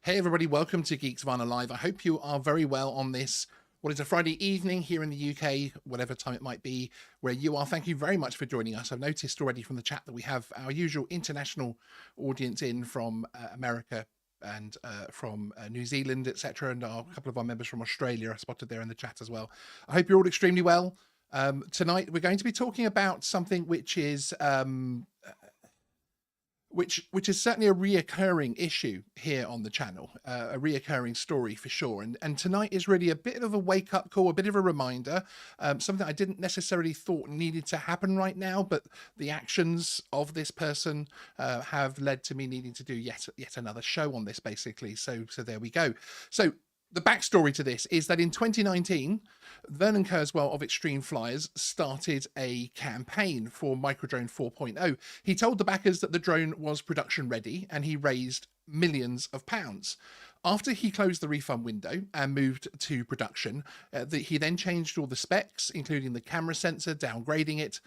Hey everybody, welcome to Geeksvana Live. I hope you are very well on this, what is a Friday evening here in the UK, whatever time it might be where you are. Thank you very much for joining us. I've noticed already from the chat that we have our usual international audience in from America and from New Zealand, etc. And a couple of our members from Australia are spotted there in the chat as well. I hope you're all extremely well. Tonight we're going to be talking about something which is which is certainly a reoccurring issue here on the channel, a reoccurring story for sure. And tonight is really a bit of a wake-up call, a bit of a reminder, something I didn't necessarily thought needed to happen right now, but the actions of this person have led to me needing to do yet another show on this, basically. So there we go. So the backstory to this is that in 2019, Vernon Kerswell of Extreme Flyers started a campaign for Microdrone 4.0. He told the backers that the drone was production ready and he raised millions of pounds. After he closed the refund window and moved to production, he then changed all the specs, including the camera sensor, downgrading it.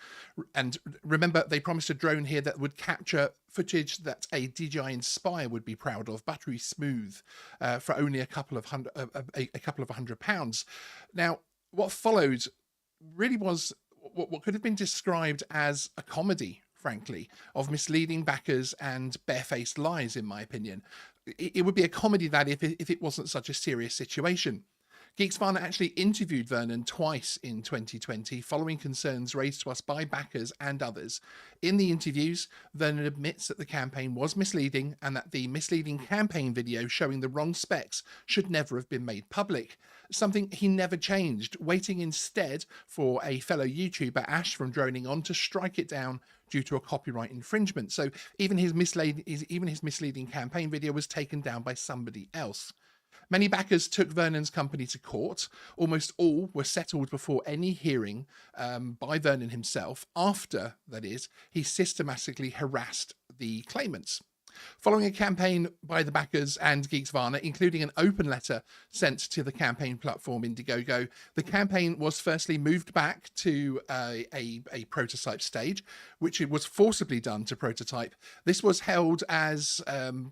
And remember, they promised a drone here that would capture footage that a DJI Inspire would be proud of, buttery smooth, for only a couple of £100. Now, what followed really was what could have been described as a comedy, frankly, of misleading backers and barefaced lies, in my opinion. It would be a comedy that if it wasn't such a serious situation. Geeksvana actually interviewed Vernon twice in 2020 following concerns raised to us by backers and others. In the interviews, Vernon admits that the campaign was misleading and that the misleading campaign video showing the wrong specs should never have been made public, something he never changed, waiting instead for a fellow YouTuber, Ash from Droning On, to strike it down due to a copyright infringement. So even his misleading campaign video was taken down by somebody else. Many backers took Vernon's company to court. Almost all were settled before any hearing by Vernon himself. After, that is, he systematically harassed the claimants. Following a campaign by the backers and Geeksvana, including an open letter sent to the campaign platform Indiegogo, the campaign was firstly moved back to a prototype stage, which it was forcibly done to prototype. This was held as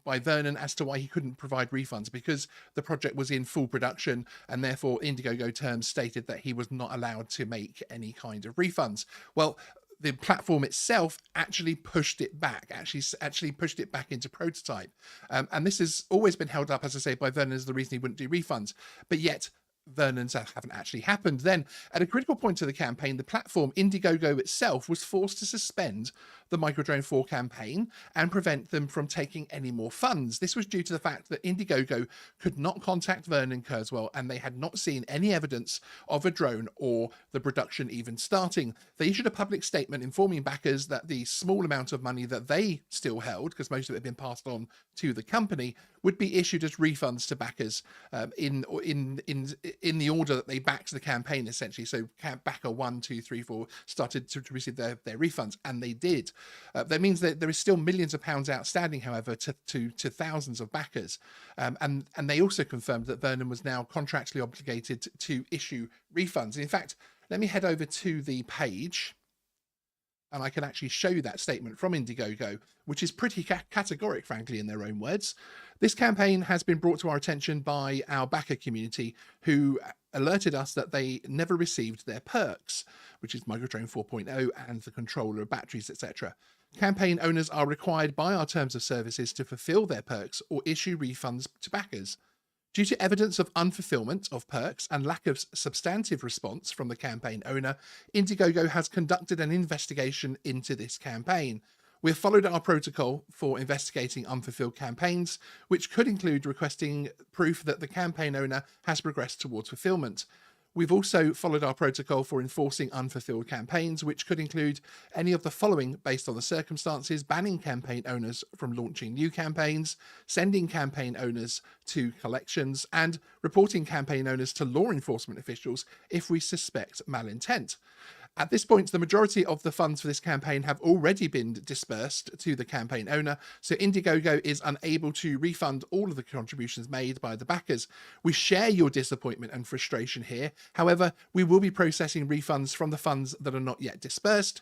by Vernon as to why he couldn't provide refunds, because the project was in full production, and therefore Indiegogo terms stated that he was not allowed to make any kind of refunds. Well, the platform itself actually pushed it back, actually pushed it back into prototype. And this has always been held up, as I say, by Vernon as the reason he wouldn't do refunds. But yet Vernon's haven't actually happened. Then, at a critical point of the campaign, the platform Indiegogo itself was forced to suspend the Microdrone 4 campaign and prevent them from taking any more funds. This was due to the fact that Indiegogo could not contact Vernon Kerswell, and they had not seen any evidence of a drone or the production even starting. They issued a public statement informing backers that the small amount of money that they still held, because most of it had been passed on to the company, would be issued as refunds to backers in the order that they backed the campaign, essentially. So backer 1, 2, 3, 4 started to receive their refunds, and they did. That means that there is still millions of pounds outstanding, however, to thousands of backers. And they also confirmed that Vernon was now contractually obligated to issue refunds. And in fact, let me head over to the page, and I can actually show you that statement from Indiegogo, which is pretty categoric, frankly, in their own words. This campaign has been brought to our attention by our backer community, who alerted us that they never received their perks, which is Microdrone 4.0 and the controller of batteries, etc. Campaign owners are required by our terms of services to fulfill their perks or issue refunds to backers. Due to evidence of unfulfillment of perks and lack of substantive response from the campaign owner, Indiegogo has conducted an investigation into this campaign. We have followed our protocol for investigating unfulfilled campaigns, which could include requesting proof that the campaign owner has progressed towards fulfillment. We've also followed our protocol for enforcing unfulfilled campaigns, which could include any of the following based on the circumstances: banning campaign owners from launching new campaigns, sending campaign owners to collections, and reporting campaign owners to law enforcement officials if we suspect malintent. At this point, the majority of the funds for this campaign have already been dispersed to the campaign owner, so Indiegogo is unable to refund all of the contributions made by the backers. We share your disappointment and frustration here. However, we will be processing refunds from the funds that are not yet dispersed.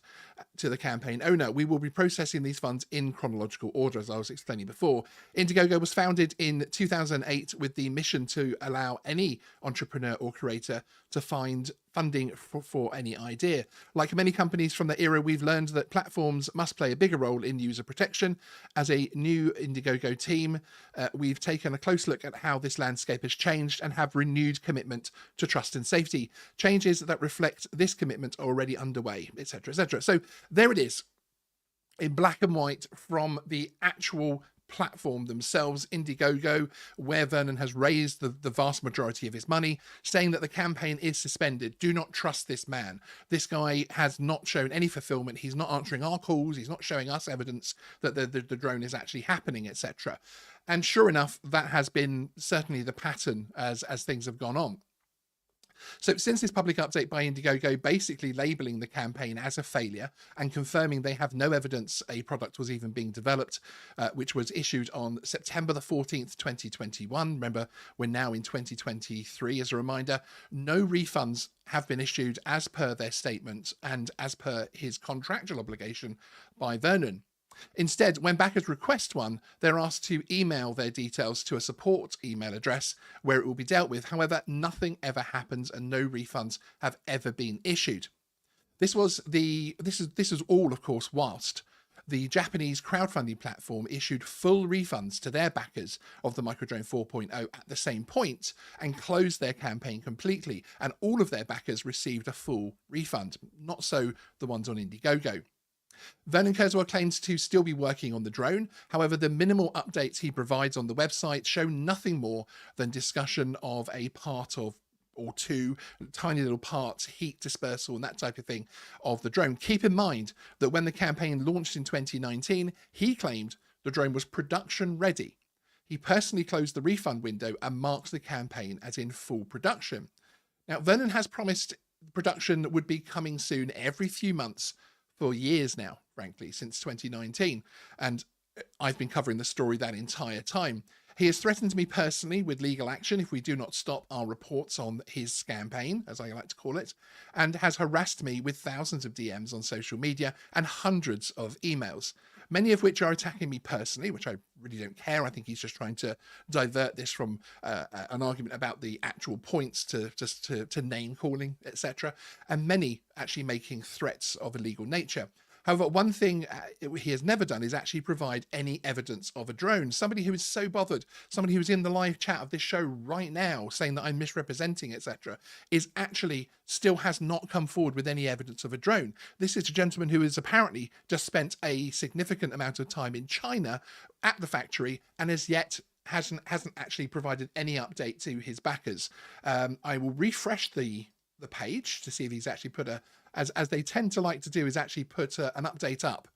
to the campaign owner. We will be processing these funds in chronological order, as I was explaining before. Indiegogo was founded in 2008 with the mission to allow any entrepreneur or creator to find funding for any idea. Like many companies from the era, we've learned that platforms must play a bigger role in user protection. As a new Indiegogo team, we've taken a close look at how this landscape has changed and have renewed commitment to trust and safety. Changes that reflect this commitment are already underway, etc., etc. So there it is, in black and white from the actual platform themselves, Indiegogo, where Vernon has raised the vast majority of his money, saying that the campaign is suspended. Do not trust this man. This guy has not shown any fulfillment. He's not answering our calls. He's not showing us evidence that the drone is actually happening, etc. And sure enough, that has been certainly the pattern as things have gone on. So since this public update by Indiegogo basically labeling the campaign as a failure and confirming they have no evidence a product was even being developed, which was issued on September the 14th, 2021. Remember, we're now in 2023 as a reminder. No refunds have been issued as per their statement and as per his contractual obligation by Vernon. Instead, when backers request one, they're asked to email their details to a support email address where it will be dealt with. However, nothing ever happens and no refunds have ever been issued. This is all, of course, whilst the Japanese crowdfunding platform issued full refunds to their backers of the Microdrone 4.0 at the same point and closed their campaign completely, and all of their backers received a full refund. Not so the ones on Indiegogo. Vernon Kerswell claims to still be working on the drone. However, the minimal updates he provides on the website show nothing more than discussion of a part of or two tiny little parts, heat dispersal and that type of thing of the drone. Keep in mind that when the campaign launched in 2019, he claimed the drone was production ready. He personally closed the refund window and marks the campaign as in full production. Now, Vernon has promised production would be coming soon every few months for years now, frankly, since 2019. And I've been covering the story that entire time. He has threatened me personally with legal action if we do not stop our reports on his campaign, as I like to call it, and has harassed me with thousands of DMs on social media and hundreds of emails, many of which are attacking me personally, which I really don't care. I think he's just trying to divert this from an argument about the actual points to name calling, etc. And many actually making threats of a legal nature. However, one thing he has never done is actually provide any evidence of a drone. Somebody who is so bothered, somebody who's in the live chat of this show right now saying that I'm misrepresenting, etc., is actually still has not come forward with any evidence of a drone. This is a gentleman who has apparently just spent a significant amount of time in China at the factory and as yet hasn't actually provided any update to his backers. I will refresh the page to see if he's actually put as they tend to like to do, is actually put an update up.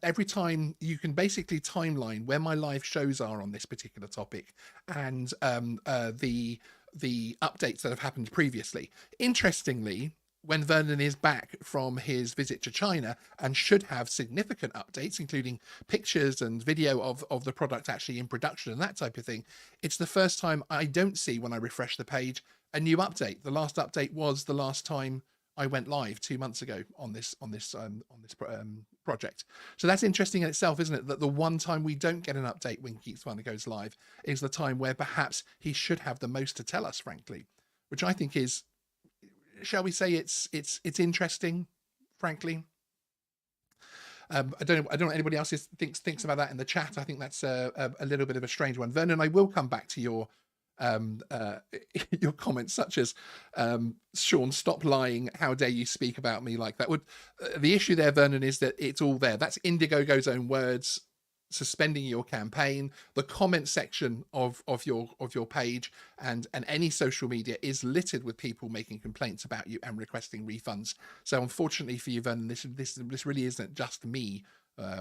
Every time you can basically timeline where my live shows are on this particular topic and the updates that have happened previously. Interestingly, when Vernon is back from his visit to China and should have significant updates, including pictures and video of the product actually in production and that type of thing, it's the first time I don't see, when I refresh the page, a new update. The last update was the last time I went live 2 months ago on this project. So that's interesting in itself, isn't it? That the one time we don't get an update when Geeksvana goes live is the time where perhaps he should have the most to tell us, frankly, which I think is, shall we say, it's interesting, frankly. I don't know what anybody else thinks about that in the chat. I think that's a little bit of a strange one. Vernon, I will come back to your comments such as Sean, stop lying, how dare you speak about me like that. Would the issue there, Vernon, is that it's all there. That's Indiegogo's own words suspending your campaign. The comment section of your page and any social media is littered with people making complaints about you and requesting refunds. So unfortunately for you, Vernon, this really isn't just me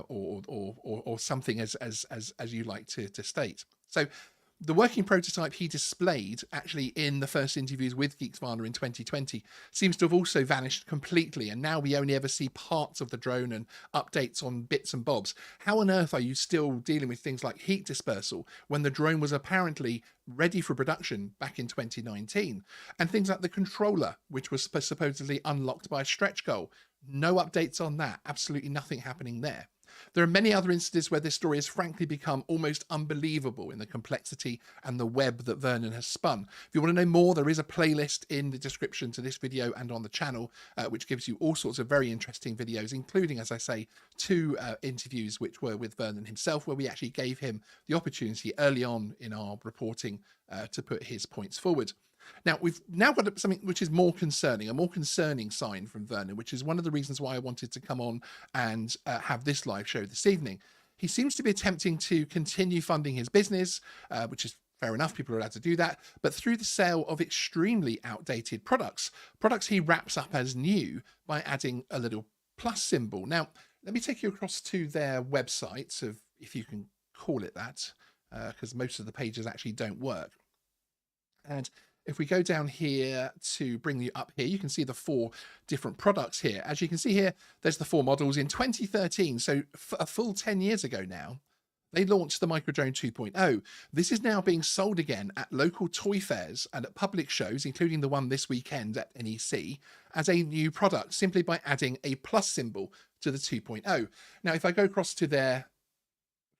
or something as you like to state. So the working prototype he displayed actually in the first interviews with Geeksvana in 2020 seems to have also vanished completely, and now we only ever see parts of the drone and updates on bits and bobs. How on earth are you still dealing with things like heat dispersal when the drone was apparently ready for production back in 2019? And things like the controller, which was supposedly unlocked by a stretch goal, No updates on that. Absolutely nothing happening there. There are many other instances where this story has frankly become almost unbelievable in the complexity and the web that Vernon has spun. If you want to know more, there is a playlist in the description to this video and on the channel, which gives you all sorts of very interesting videos, including, as I say, 2 interviews which were with Vernon himself, where we actually gave him the opportunity early on in our reporting to put his points forward. Now, we've now got something which is more concerning, a more concerning sign from Vernon, which is one of the reasons why I wanted to come on and have this live show this evening. He seems to be attempting to continue funding his business, which is fair enough, people are allowed to do that, but through the sale of extremely outdated products he wraps up as new by adding a little plus symbol. Now, let me take you across to their website, if you can call it that, because most of the pages actually don't work. And if we go down here to bring you up here, you can see the 4 different products here. As you can see here, there's the 4 models. In 2013, so a full 10 years ago now, they launched the Microdrone 2.0. This is now being sold again at local toy fairs and at public shows, including the one this weekend at NEC, as a new product, simply by adding a plus symbol to the 2.0. Now, if I go across to their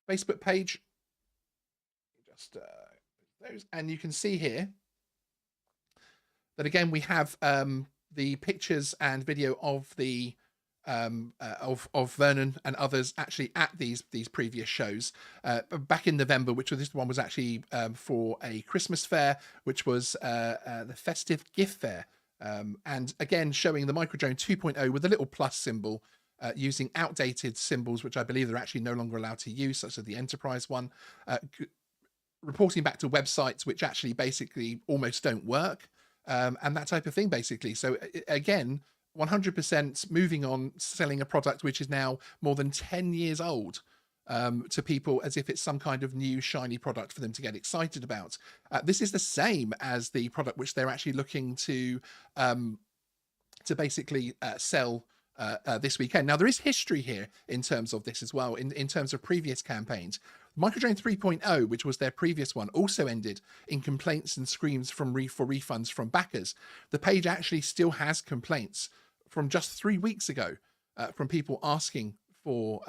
Facebook page, just those, and you can see here, that again we have the pictures and video of the of Vernon and others actually at these previous shows back in November, which was this one was actually for a Christmas fair, which was the festive gift fair, and again showing the Microdrone 2.0 with a little plus symbol, using outdated symbols which I believe they're actually no longer allowed to use, such as the Enterprise one, reporting back to websites which actually basically almost don't work. And that type of thing, basically. So again, 100% moving on, selling a product which is now more than 10 years old to people as if it's some kind of new shiny product for them to get excited about. This is the same as the product which they're actually looking to basically sell this weekend. Now, there is history here in terms of this as well, in terms of previous campaigns. Microdrone 3.0, which was their previous one, also ended in complaints and screams for refunds from backers. The page actually still has complaints from just 3 weeks ago from people asking for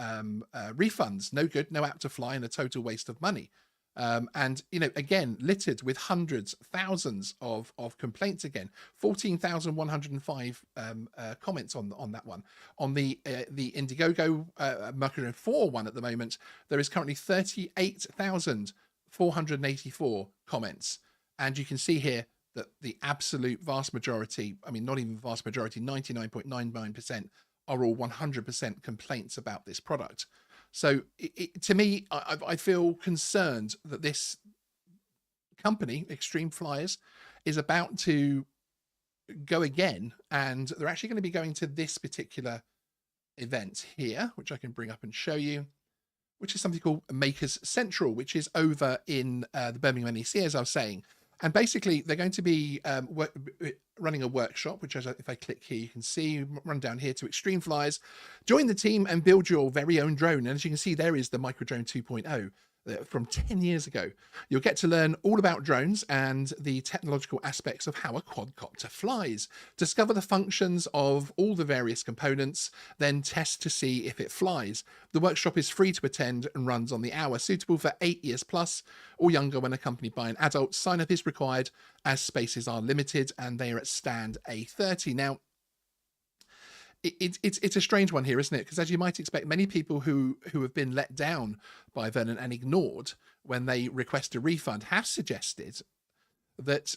refunds. No good, no app to fly, and a total waste of money. And, you know, again, littered with hundreds, thousands of complaints again, 14,105 comments on that one. On the Indiegogo Microdrone 4 one at the moment, there is currently 38,484 comments. And you can see here that the absolute vast majority, I mean, not even vast majority, 99.99% are all 100% complaints about this product. So to me, I feel concerned that this company, Extreme Flyers, is about to go again, and they're actually going to be going to this particular event here, which I can bring up and show you, which is something called Makers Central, which is over in the Birmingham NEC, as I was saying. And basically, they're going to be running a workshop, which if I click here, you can see, run down here to Extreme Flyers, join the team and build your very own drone. And as you can see, there is the Microdrone 2.0 from 10 years ago. You'll get to learn all about drones and the technological aspects of how a quadcopter flies. Discover the functions of all the various components, then test to see if it flies. The workshop is free to attend and runs on the hour, suitable for 8 years plus or younger when accompanied by an adult. Sign up is required as spaces are limited, and they are at stand A30. Now, it's a strange one here, isn't it? Because as you might expect, many people who have been let down by Vernon and ignored when they request a refund have suggested that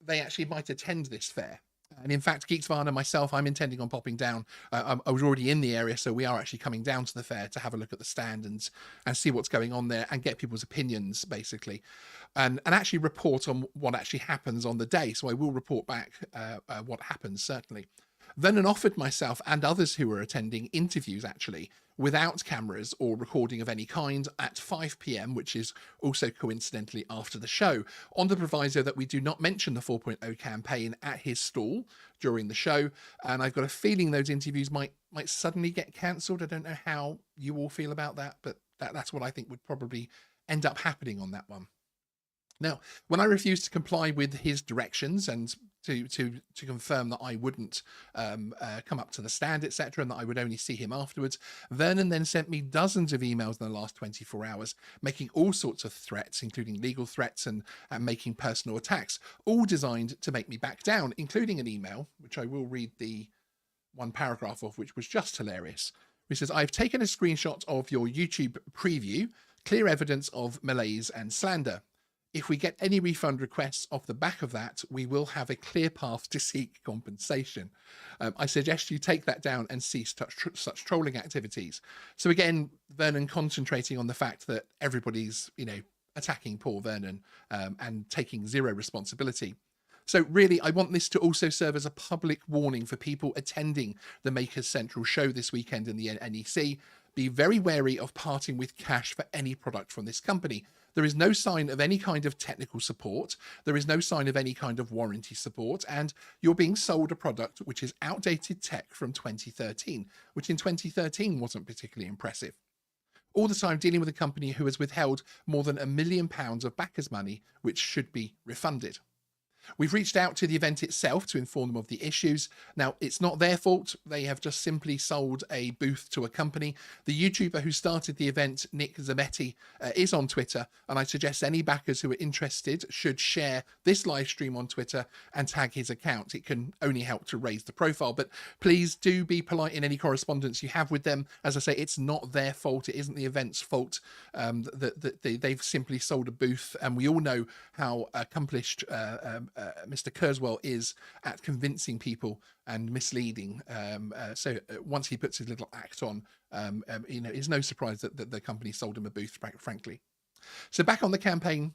they actually might attend this fair. And in fact, Geeksvana, myself, I'm intending on popping down. I was already in the area, so we are actually coming down to the fair to have a look at the stand and see what's going on there and get people's opinions, basically, and actually report on what actually happens on the day. So I will report back what happens, certainly. Vernon offered myself and others who were attending interviews, actually, without cameras or recording of any kind at 5 p.m, which is also coincidentally after the show, on the proviso that we do not mention the 4.0 campaign at his stall during the show. And I've got a feeling those interviews might suddenly get cancelled. I don't know how you all feel about that, but that's what I think would probably end up happening on that one. Now, when I refused to comply with his directions and to confirm that I wouldn't come up to the stand, etc., and that I would only see him afterwards, Vernon then sent me dozens of emails in the last 24 hours, making all sorts of threats, including legal threats and making personal attacks, all designed to make me back down, including an email, which I will read the one paragraph of, which was just hilarious. Which says, "I've taken a screenshot of your YouTube preview, clear evidence of malaise and slander. If we get any refund requests off the back of that, we will have a clear path to seek compensation. I suggest you take that down and cease such trolling activities." So again, Vernon concentrating on the fact that everybody's, attacking poor Vernon and taking zero responsibility. So really, I want this to also serve as a public warning for people attending the Makers Central show this weekend in the NEC. Be very wary of parting with cash for any product from this company. There is no sign of any kind of technical support. There is no sign of any kind of warranty support. And you're being sold a product which is outdated tech from 2013, which in 2013 wasn't particularly impressive. All the time dealing with a company who has withheld more than £1 million of backers' money, which should be refunded. We've reached out to the event itself to inform them of the issues. Now, it's not their fault. They have just simply sold a booth to a company. The YouTuber who started the event, Nick Zametti, is on Twitter, and I suggest any backers who are interested should share this live stream on Twitter and tag his account. It can only help to raise the profile, but please do be polite in any correspondence you have with them. As I say, it's not their fault. It isn't the event's fault. They've simply sold a booth, and we all know how accomplished Mr. Kerswell is at convincing people and misleading. So once he puts his little act on, it's no surprise that the company sold him a booth, frankly. So back on the campaign,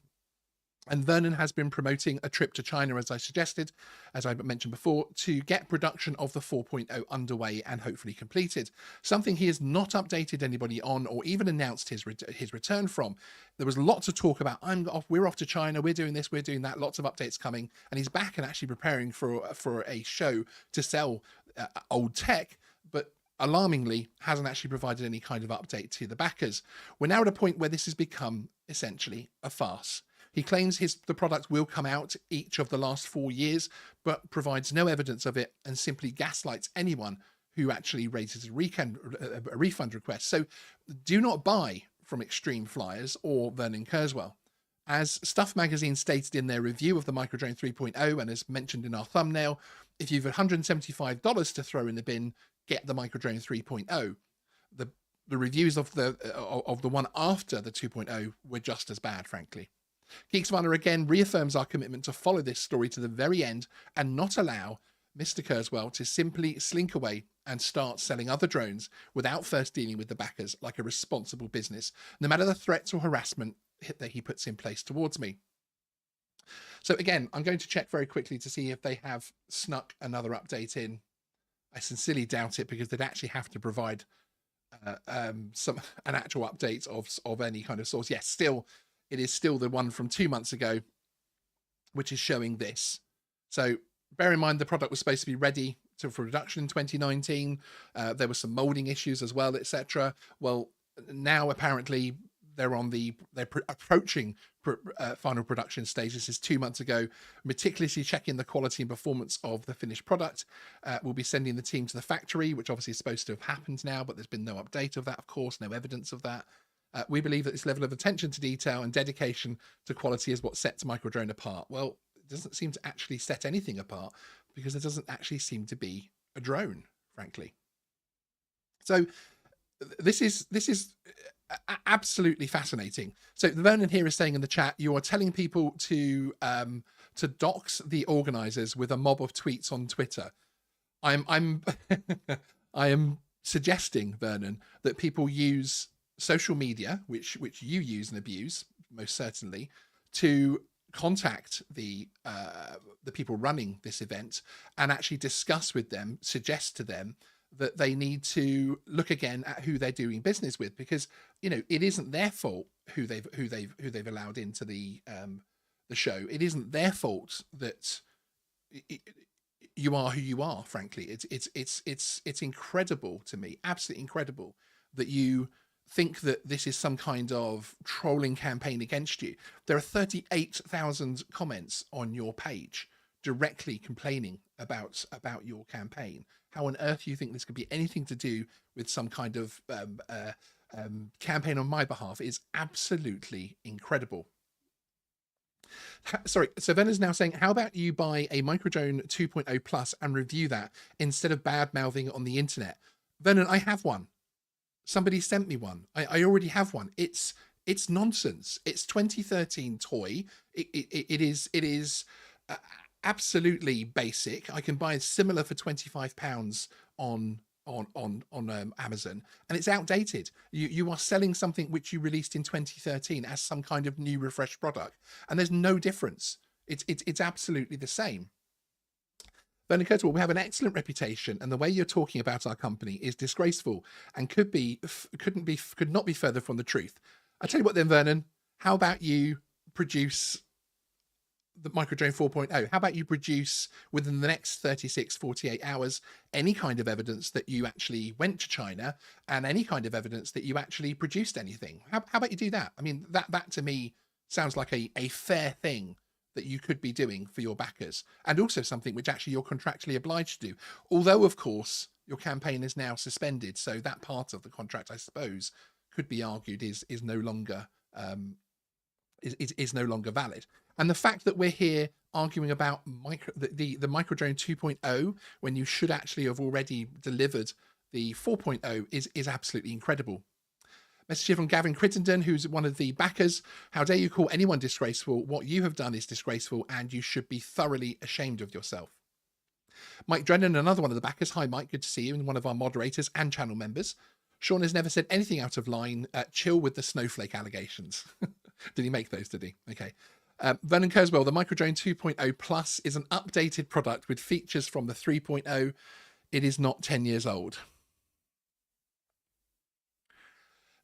and Vernon has been promoting a trip to China, as I suggested, as I mentioned before, to get production of the 4.0 underway and hopefully completed. Something he has not updated anybody on or even announced his return from. There was lots of talk about, we're off to China, we're doing this, we're doing that, lots of updates coming. And he's back and actually preparing for a show to sell old tech, but alarmingly hasn't actually provided any kind of update to the backers. We're now at a point where this has become essentially a farce. He claims the product will come out each of the last 4 years, but provides no evidence of it and simply gaslights anyone who actually raises a refund request. So do not buy from Extreme Flyers or Vernon Kerswell. As Stuff Magazine stated in their review of the Microdrone 3.0, and as mentioned in our thumbnail, if you've $175 to throw in the bin, get the Microdrone 3.0. The reviews of the one after the 2.0 were just as bad, frankly. Geeksvana again reaffirms our commitment to follow this story to the very end and not allow Mr. Kerswell to simply slink away and start selling other drones without first dealing with the backers like a responsible business, no matter the threats or harassment that he puts in place towards me. So again, I'm going to check very quickly to see if they have snuck another update in. I sincerely doubt it, because they'd actually have to provide an actual update of any kind of source. Yes, still. It is still the one from 2 months ago, which is showing this. So bear in mind, the product was supposed to be ready for production in 2019. There were some molding issues as well, etc. Well, now apparently they're approaching final production stage. This is 2 months ago. Meticulously checking the quality and performance of the finished product. We'll be sending the team to the factory, which obviously is supposed to have happened now, but there's been no update of that, of course, no evidence of that. We believe that this level of attention to detail and dedication to quality is what sets Microdrone apart. Well, it doesn't seem to actually set anything apart, because there doesn't actually seem to be a drone, frankly. So this is absolutely fascinating. So the Vernon here is saying in the chat, you are telling people to dox the organizers with a mob of tweets on Twitter. I am suggesting, Vernon, that people use social media, which you use and abuse most certainly, to contact the people running this event and actually discuss with them, suggest to them that they need to look again at who they're doing business with, because it isn't their fault who they've allowed into the show. It isn't their fault that you are who you are. Frankly, it's incredible to me, absolutely incredible, that you think that this is some kind of trolling campaign against you. There are 38,000 comments on your page directly complaining about your campaign. How on earth do you think this could be anything to do with some kind of campaign on my behalf is absolutely incredible. Sorry, so Vernon's now saying, how about you buy a Microdrone 2.0 Plus and review that instead of bad mouthing on the internet? Vernon, I have one. Somebody sent me one. I already have one. It's nonsense. It's 2013 toy. It is absolutely basic. I can buy similar for £25 on Amazon, and it's outdated. You are selling something which you released in 2013 as some kind of new refreshed product, and there's no difference. It's absolutely the same. Vernon Kerswell, we have an excellent reputation, and the way you're talking about our company is disgraceful and could not be further from the truth. I tell you what then, Vernon, how about you produce the Microdrone 4.0? How about you produce within the next 48 hours any kind of evidence that you actually went to China and any kind of evidence that you actually produced anything? How about you do that? I mean, that to me sounds like a fair thing that you could be doing for your backers, and also something which actually you're contractually obliged to do. Although, of course, your campaign is now suspended, so that part of the contract, I suppose, could be argued is no longer is no longer valid. And the fact that we're here arguing about the Microdrone 2.0 when you should actually have already delivered the 4.0 is absolutely incredible. Message here from Gavin Crittenden, who's one of the backers. How dare you call anyone disgraceful? What you have done is disgraceful, and you should be thoroughly ashamed of yourself. Mike Drennan, another one of the backers. Hi, Mike. Good to see you, and one of our moderators and channel members. Sean has never said anything out of line. Chill with the snowflake allegations. Did he make those, did he? Okay. Vernon Kerswell, the Microdrone 2.0 Plus is an updated product with features from the 3.0. It is not 10 years old.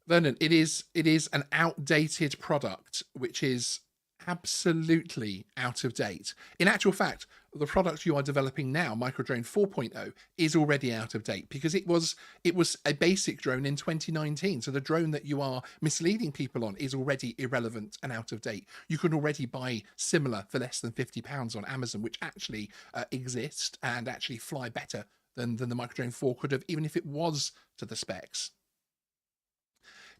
Vernon, it is an outdated product, which is absolutely out of date. In actual fact, the product you are developing now, Microdrone 4.0, is already out of date because it was a basic drone in 2019. So the drone that you are misleading people on is already irrelevant and out of date. You can already buy similar for less than £50 on Amazon, which actually exist and actually fly better than the Microdrone 4 could have, even if it was to the specs.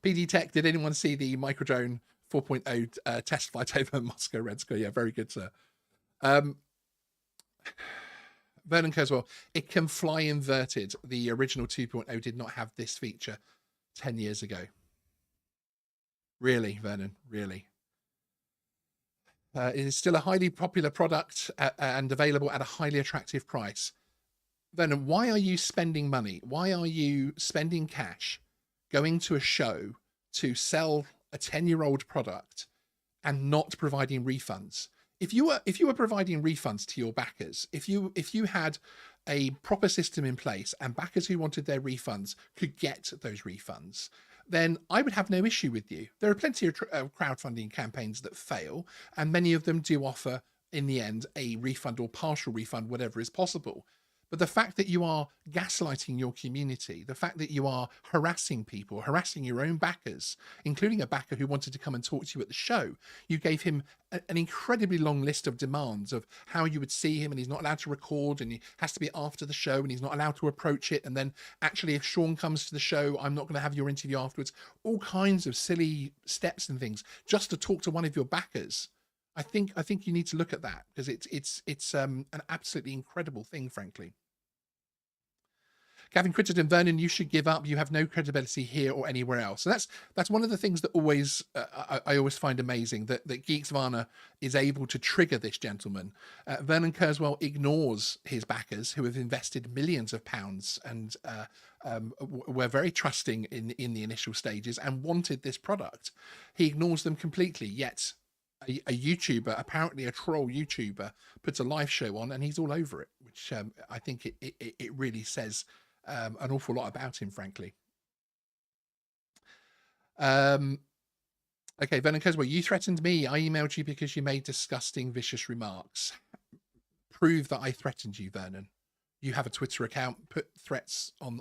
PD Tech, did anyone see the Microdrone 4.0 test flight over Moscow Red Square? Yeah, very good, sir. Vernon Kerswell, it can fly inverted. The original 2.0 did not have this feature 10 years ago. Really, Vernon, really. It is still a highly popular product and available at a highly attractive price. Vernon, why are you spending money? Why are you spending cash going to a show to sell a 10-year-old product and not providing refunds? If you were providing refunds to your backers, if you had a proper system in place and backers who wanted their refunds could get those refunds, then I would have no issue with you. There are plenty of crowdfunding campaigns that fail, and many of them do offer, in the end, a refund or partial refund, whatever is possible. But the fact that you are gaslighting your community, the fact that you are harassing people, harassing your own backers, including a backer who wanted to come and talk to you at the show, you gave him an incredibly long list of demands of how you would see him, and he's not allowed to record, and he has to be after the show, and he's not allowed to approach it. And then actually, if Sean comes to the show, I'm not going to have your interview afterwards. All kinds of silly steps and things just to talk to one of your backers. I think you need to look at that because it's an absolutely incredible thing, frankly. Gavin Crittenden, Vernon, you should give up. You have no credibility here or anywhere else. So that's one of the things that always I always find amazing, that Geeksvana is able to trigger this gentleman. Vernon Kerswell ignores his backers who have invested millions of pounds and were very trusting in the initial stages and wanted this product. He ignores them completely, yet a YouTuber, apparently a troll YouTuber, puts a live show on and he's all over it, which I think it really says an awful lot about him, frankly. Okay, Vernon Kerswell, you threatened me. I emailed you because you made disgusting, vicious remarks. Prove that I threatened you, Vernon. You have a Twitter account. Put threats on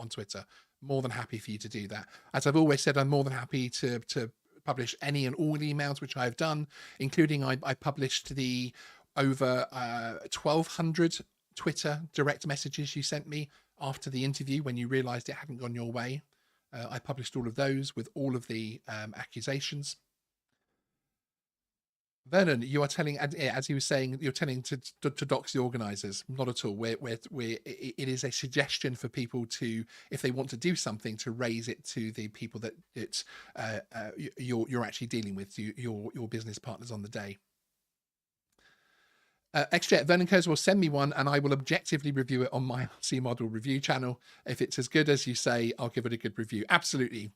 Twitter. more than happy for you to do that. As I've always said, I'm more than happy to publish any and all emails, which I've done, including I published the over 1,200 Twitter direct messages you sent me after the interview when you realized it hadn't gone your way. I published all of those with all of the accusations. Vernon, you are telling, as he was saying, you're telling to dox the organisers. Not at all. It is a suggestion for people to, if they want to do something, to raise it to the people that you're actually dealing with, your business partners on the day. XJet, Vernon Kerswell, send me one and I will objectively review it on my RC model review channel. If it's as good as you say, I'll give it a good review. Absolutely.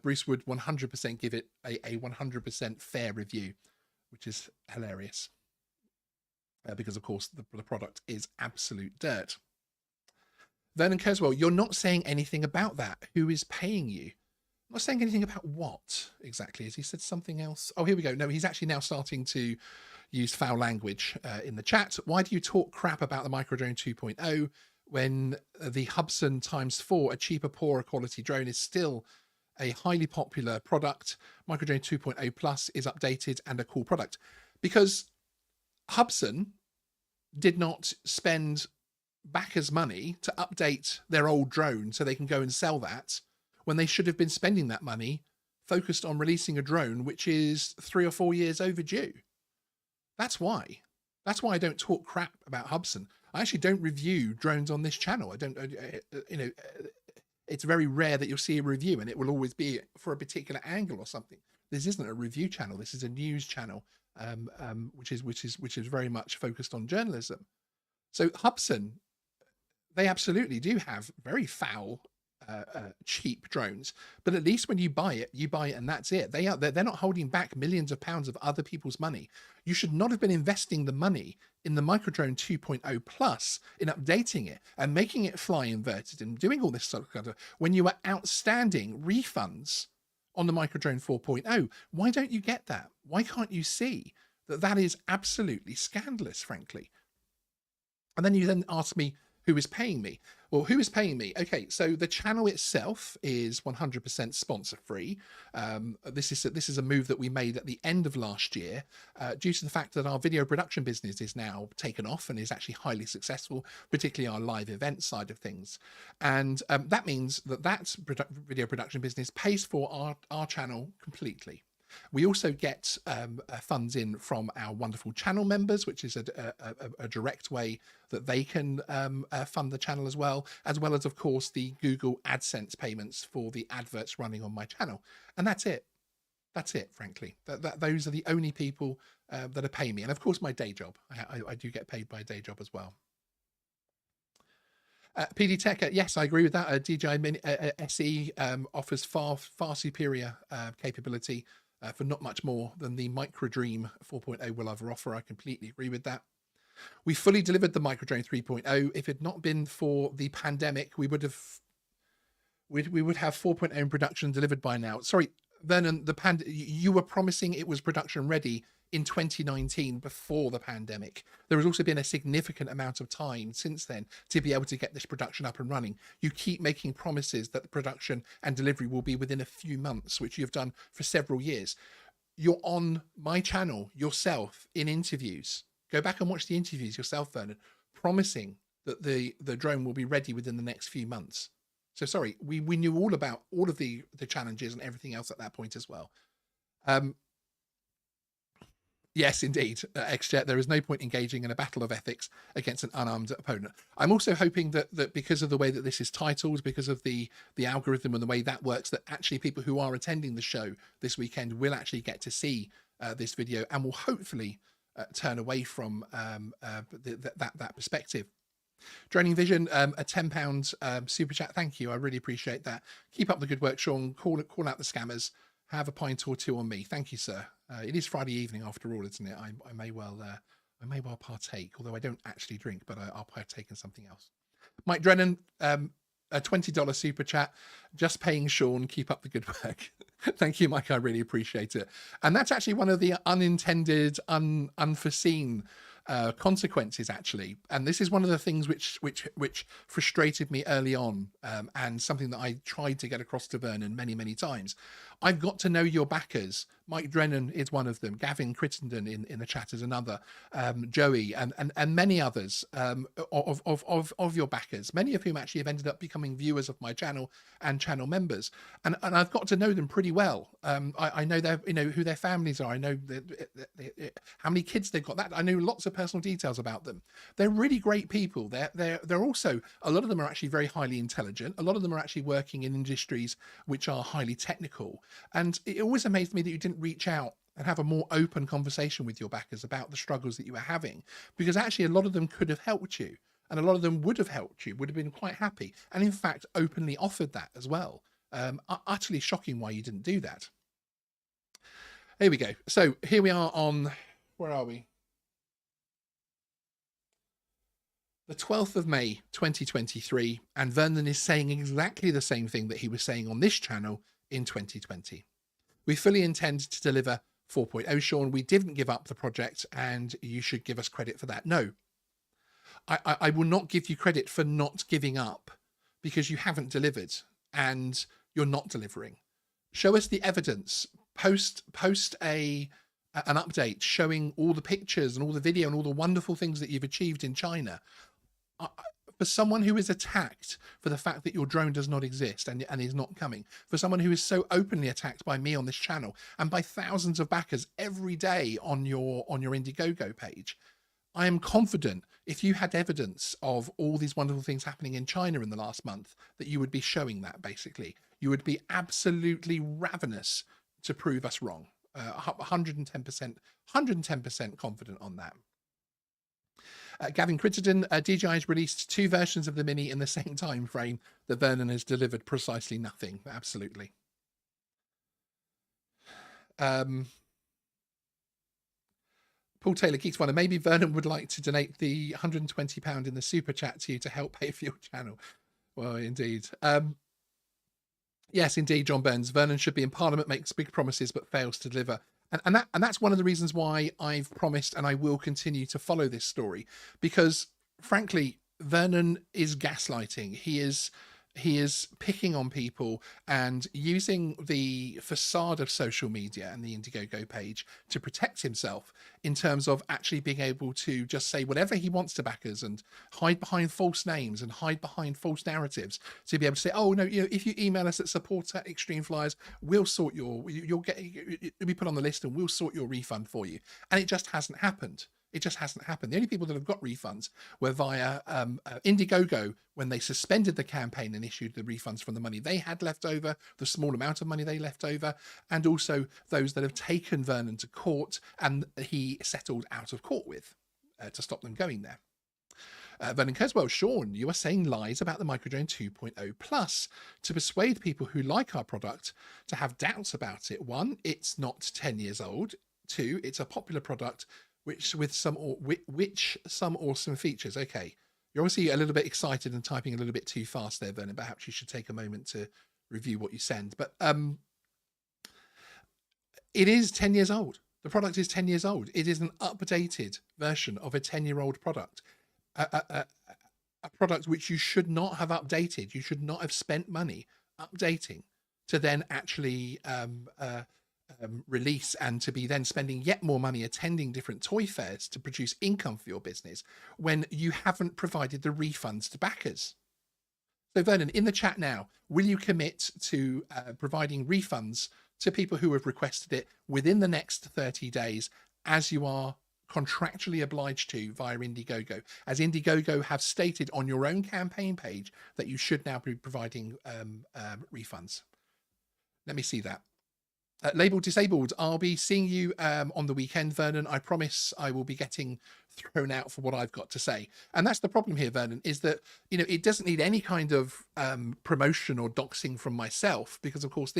Bruce would 100% give it a 100% fair review, which is hilarious. Because, of course, the product is absolute dirt. Vernon Kerswell, you're not saying anything about that. Who is paying you? I'm not saying anything about what exactly. Has he said something else? Oh, here we go. No, he's actually now starting to use foul language in the chat. Why do you talk crap about the Microdrone 2.0 when the Hubsan x4, a cheaper, poorer quality drone, is still a highly popular product? Microdrone 2.0 Plus is updated and a cool product. Because Hubsan did not spend backers' money to update their old drone so they can go and sell that, when they should have been spending that money focused on releasing a drone which is 3 or 4 years overdue. That's why. That's why I don't talk crap about Hubsan. I actually don't review drones on this channel. I don't, it's very rare that you'll see a review and it will always be for a particular angle or something. This isn't a review channel. This is a news channel, which is very much focused on journalism. So Hubsan, they absolutely do have very foul, cheap drones, but at least when you buy it and that's it. They're not holding back millions of pounds of other people's money. You should not have been investing the money in the Microdrone 2.0 Plus, in updating it and making it fly inverted and doing all this sort of stuff when you are outstanding refunds on the Microdrone 4.0. Why don't you get that? Why can't you see that that is absolutely scandalous, frankly? And then you then ask me, who is paying me? Well, who is paying me? Okay, so the channel itself is 100% sponsor free. This is a move that we made at the end of last year due to the fact that our video production business is now taken off and is actually highly successful, particularly our live event side of things. And that means that video production business pays for our channel completely. We also get funds in from our wonderful channel members, which is a direct way that they can fund the channel as well as, of course, the Google AdSense payments for the adverts running on my channel. And that's it. That's it, frankly. Those are the only people that are paying me. And, of course, my day job. I do get paid by a day job as well. PD Tech, yes, I agree with that. DJI Mini SE offers far superior capability for not much more than the Microdream 4.0 will ever offer. I completely agree with that. We fully delivered the Microdrone 3.0. If it had not been for the pandemic, we would have 4.0 in production delivered by now. Sorry, Vernon, you were promising it was production ready in 2019 before the pandemic. There has also been a significant amount of time since then to be able to get this production up and running. You keep making promises that the production and delivery will be within a few months, which you've done for several years. You're on my channel yourself in interviews. Go back and watch the interviews yourself, Vernon, promising that the drone will be ready within the next few months. So sorry, we knew all about all of the challenges and everything else at that point as well. Yes, indeed, XJet, there is no point engaging in a battle of ethics against an unarmed opponent. I'm also hoping that because of the way that this is titled, because of the algorithm and the way that works, that actually people who are attending the show this weekend will actually get to see this video and will hopefully turn away from that perspective. Droning Vision, a £10 super chat. Thank you. I really appreciate that. Keep up the good work, Sean. Call out the scammers. Have a pint or two on me. Thank you, sir. It is Friday evening after all, isn't it? I may well partake, although I don't actually drink, but I'll partake in something else. Mike Drennan, a $20 super chat. Just paying Sean. Keep up the good work. Thank you, Mike. I really appreciate it. And that's actually one of the unintended, unforeseen consequences, actually. And this is one of the things which frustrated me early on, and something that I tried to get across to Vernon many times. I've got to know your backers. Mike Drennan is one of them. Gavin Crittenden in the chat is another. Joey and many others, of your backers, many of whom actually have ended up becoming viewers of my channel and channel members. And I've got to know them pretty well. I know their, who their families are. I know how many kids they've got. That I know lots of personal details about them. They're really great people. They're also, a lot of them are actually very highly intelligent. A lot of them are actually working in industries which are highly technical. And it always amazed me that you didn't reach out and have a more open conversation with your backers about the struggles that you were having, because actually a lot of them could have helped you, and a lot of them would have helped you, would have been quite happy, and in fact openly offered that as well. Utterly shocking why you didn't do that. Here we go. So here we are on, where are we? The 12th of May 2023, and Vernon is saying exactly the same thing that he was saying on this channel in 2020. We fully intend to deliver 4.0, Sean. We didn't give up the project, and you should give us credit for that. No, I will not give you credit for not giving up, because you haven't delivered and you're not delivering. Show us the evidence. Post an update showing all the pictures and all the video and all the wonderful things that you've achieved in China. For someone who is attacked for the fact that your drone does not exist and is not coming, for someone who is so openly attacked by me on this channel and by thousands of backers every day on your Indiegogo page, I am confident if you had evidence of all these wonderful things happening in China in the last month, that you would be showing that. Basically, you would be absolutely ravenous to prove us wrong. 110% confident on that. Gavin Crittenden, DJI has released 2 versions of the Mini in the same time frame that Vernon has delivered precisely nothing. Absolutely. Paul Taylor, Geeksvana, maybe Vernon would like to donate the £120 in the super chat to you to help pay for your channel. Well, indeed. Yes, indeed, John Burns. Vernon should be in Parliament, makes big promises but fails to deliver. And that's one of the reasons why I've promised and I will continue to follow this story, because frankly, Vernon is gaslighting. He is picking on people and using the facade of social media and the Indiegogo page to protect himself, in terms of actually being able to just say whatever he wants to backers and hide behind false names and hide behind false narratives, to be able to say, oh no, if you email us at support@extremeflyers, we'll sort you'll be put on the list and we'll sort your refund for you. And it just hasn't happened. It just hasn't happened. The only people that have got refunds were via Indiegogo, when they suspended the campaign and issued the refunds from the money they had left over, the small amount of money they left over, and also those that have taken Vernon to court and he settled out of court with, to stop them going there. Vernon Kerswell, Sean, you are saying lies about the Microdrone 2.0 Plus to persuade people who like our product to have doubts about it. 1, it's not 10 years old. 2, it's a popular product which some awesome features. Okay, you're obviously a little bit excited and typing a little bit too fast there, Vernon. Perhaps you should take a moment to review what you send. But it is 10 years old. The product is 10 years old. It is an updated version of a 10-year-old product. A product which you should not have updated. You should not have spent money updating to then actually release, and to be then spending yet more money attending different toy fairs to produce income for your business, when you haven't provided the refunds to backers. So Vernon, in the chat now, will you commit to providing refunds to people who have requested it within the next 30 days, as you are contractually obliged to via Indiegogo, as Indiegogo have stated on your own campaign page that you should now be providing refunds? Let me see that. Labeled Disabled, I'll be seeing you on the weekend, Vernon. I promise I will be getting thrown out for what I've got to say. And that's the problem here, Vernon, is that, it doesn't need any kind of promotion or doxing from myself, because of course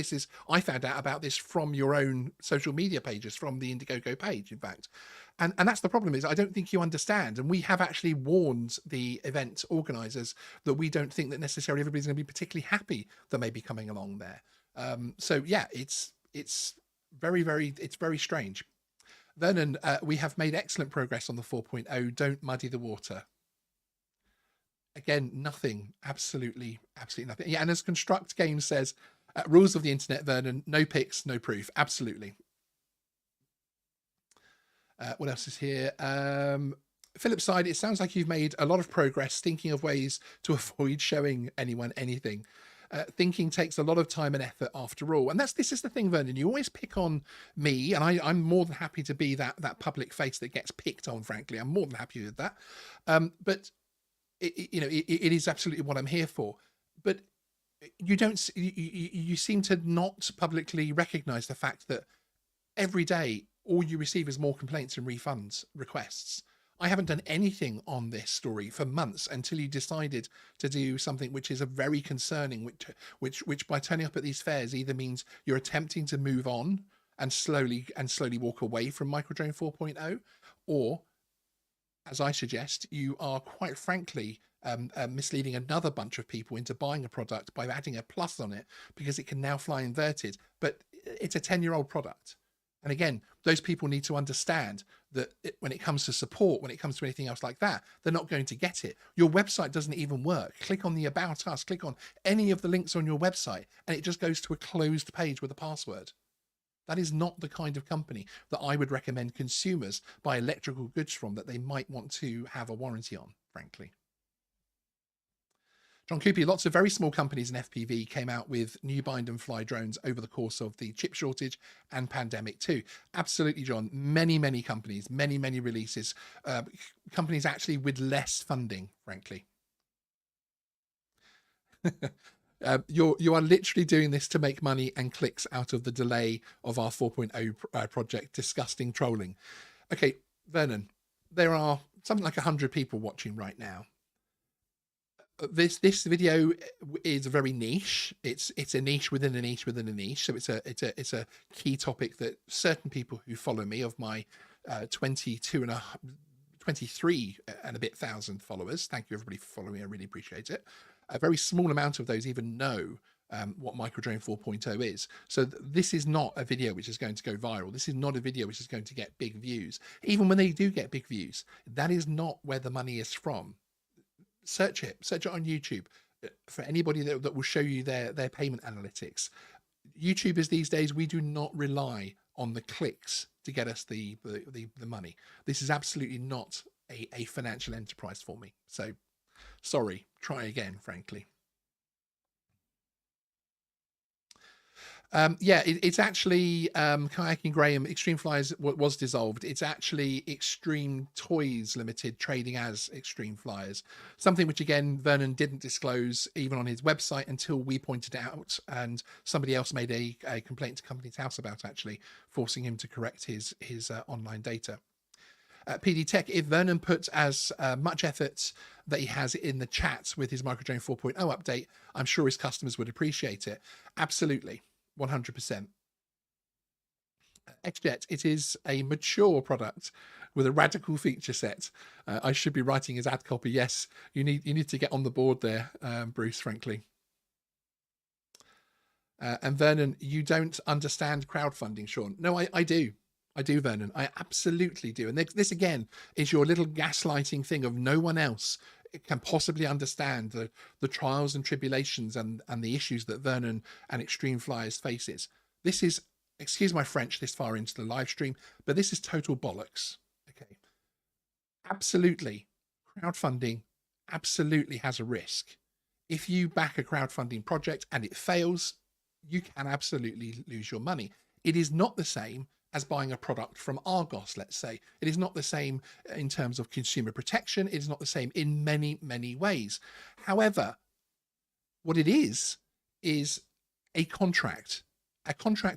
I found out about this from your own social media pages, from the Indiegogo page, in fact. And that's the problem, is I don't think you understand. And we have actually warned the event organizers that we don't think that necessarily everybody's going to be particularly happy that may be coming along there. So yeah, it's very strange. Vernon, we have made excellent progress on the 4.0. Don't muddy the water. Again, nothing. Absolutely nothing. Yeah, and as Construct Games says, rules of the internet, Vernon, no pics, no proof. Absolutely. What else is here? Philip's side, it sounds like you've made a lot of progress thinking of ways to avoid showing anyone anything. Thinking takes a lot of time and effort after all. And this is the thing, Vernon, you always pick on me, and I'm more than happy to be that public face that gets picked on, frankly. I'm more than happy with that. But it is absolutely what I'm here for. But you seem to not publicly recognize the fact that every day all you receive is more complaints and refunds requests. I haven't done anything on this story for months until you decided to do something which is a very concerning, which by turning up at these fairs either means you're attempting to move on and slowly walk away from Microdrone 4.0, or, as I suggest, you are quite frankly misleading another bunch of people into buying a product by adding a plus on it because it can now fly inverted, but it's a 10-year-old product. And again, those people need to understand that when it comes to support, when it comes to anything else like that, they're not going to get it. Your website doesn't even work. Click on the About Us, click on any of the links on your website, and it just goes to a closed page with a password. That is not the kind of company that I would recommend consumers buy electrical goods from that they might want to have a warranty on, frankly. John Coopy, lots of very small companies in FPV came out with new bind and fly drones over the course of the chip shortage and pandemic too. Absolutely, John. Many companies, many releases. Companies actually with less funding, frankly. You are literally doing this to make money and clicks out of the delay of our 4.0 project. Disgusting trolling. Okay, Vernon, there are something like 100 people watching right now. This video is very niche. It's a niche within a niche within a niche. So it's a key topic that certain people who follow me, of my 23 and a bit thousand followers, thank you everybody for following me, I really appreciate it. A very small amount of those even know what Microdrone 4.0 is. So this is not a video which is going to go viral. This is not a video which is going to get big views. Even when they do get big views, that is not where the money is from. Search it on YouTube for anybody that will show you their payment analytics. YouTubers these days, we do not rely on the clicks to get us the money. This is absolutely not a financial enterprise for me. So sorry, try again, frankly. Yeah, it's actually Kayaking Graham. Extreme Flyers was dissolved. It's actually Extreme Toys Limited trading as Extreme Flyers, something which again Vernon didn't disclose even on his website until we pointed it out, and somebody else made a complaint to Company's House about, actually forcing him to correct his online data. PD Tech, if Vernon puts as much effort that he has in the chat with his Microdrone 4.0 update, I'm sure his customers would appreciate it. Absolutely. 100%. XJet, it is a mature product with a radical feature set. I should be writing his ad copy. Yes, you need to get on the board there, Bruce, frankly. And Vernon, you don't understand crowdfunding, Sean. No, I do. I do, Vernon. I absolutely do. And this again is your little gaslighting thing of no one else can possibly understand the trials and tribulations and the issues that Vernon and Extreme Flyers faces. This is, excuse my French this far into the live stream, but this is total bollocks. Okay. Absolutely. Crowdfunding absolutely has a risk. If you back a crowdfunding project and it fails, you can absolutely lose your money. It is not the same as buying a product from Argos, let's say. It is not the same in terms of consumer protection. It is not the same in many ways. However, what it is a contract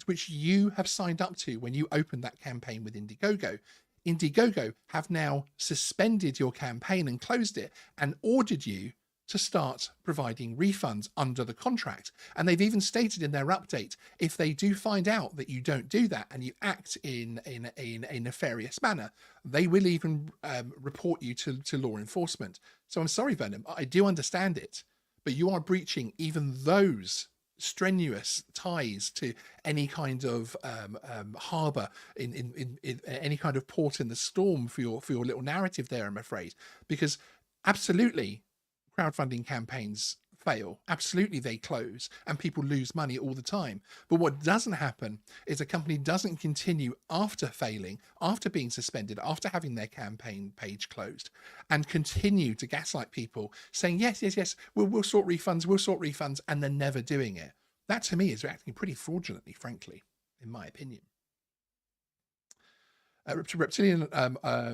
which you have signed up to when you opened that campaign with Indiegogo. Indiegogo have now suspended your campaign and closed it and ordered you to start providing refunds under the contract. And they've even stated in their update, if they do find out that you don't do that and you act in a nefarious manner, they will even report you to law enforcement. So I'm sorry, Venom, I do understand it, but you are breaching even those strenuous ties to any kind of harbour in any kind of port in the storm for your little narrative there, I'm afraid, because absolutely crowdfunding campaigns fail, absolutely they close, and people lose money all the time. But what doesn't happen is a company doesn't continue after failing, after being suspended, after having their campaign page closed, and continue to gaslight people saying yes, we'll sort refunds, and then never doing it. That to me is acting pretty fraudulently, frankly, in my opinion. Reptilian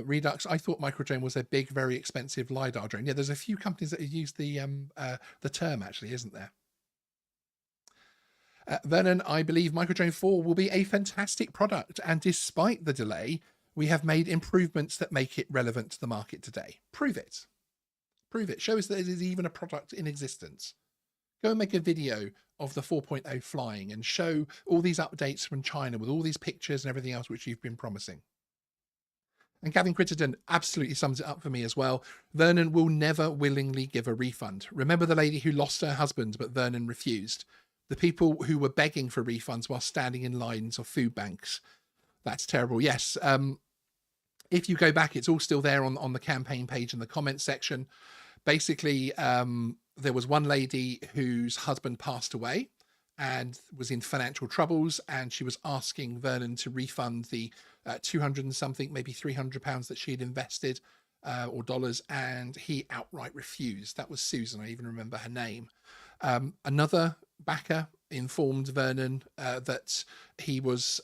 Redux, I thought microdrone was a big, very expensive LiDAR drone. Yeah, there's a few companies that use the term, actually, isn't there? Vernon, I believe microdrone 4 will be a fantastic product, and despite the delay, we have made improvements that make it relevant to the market today. Prove it. Prove it. Show us that it is even a product in existence. Go and make a video of the 4.0 flying and show all these updates from China with all these pictures and everything else which you've been promising. And Gavin Crittenden absolutely sums it up for me as well. Vernon will never willingly give a refund. Remember the lady who lost her husband, but Vernon refused? The people who were begging for refunds while standing in lines of food banks. That's terrible. Yes. If you go back, it's all still there on the campaign page in the comments section. Basically, there was one lady whose husband passed away and was in financial troubles, and she was asking Vernon to refund the 200 and something, maybe £300 that she had invested, or dollars, and he outright refused. That was Susan. I even remember her name. Another backer informed Vernon that he was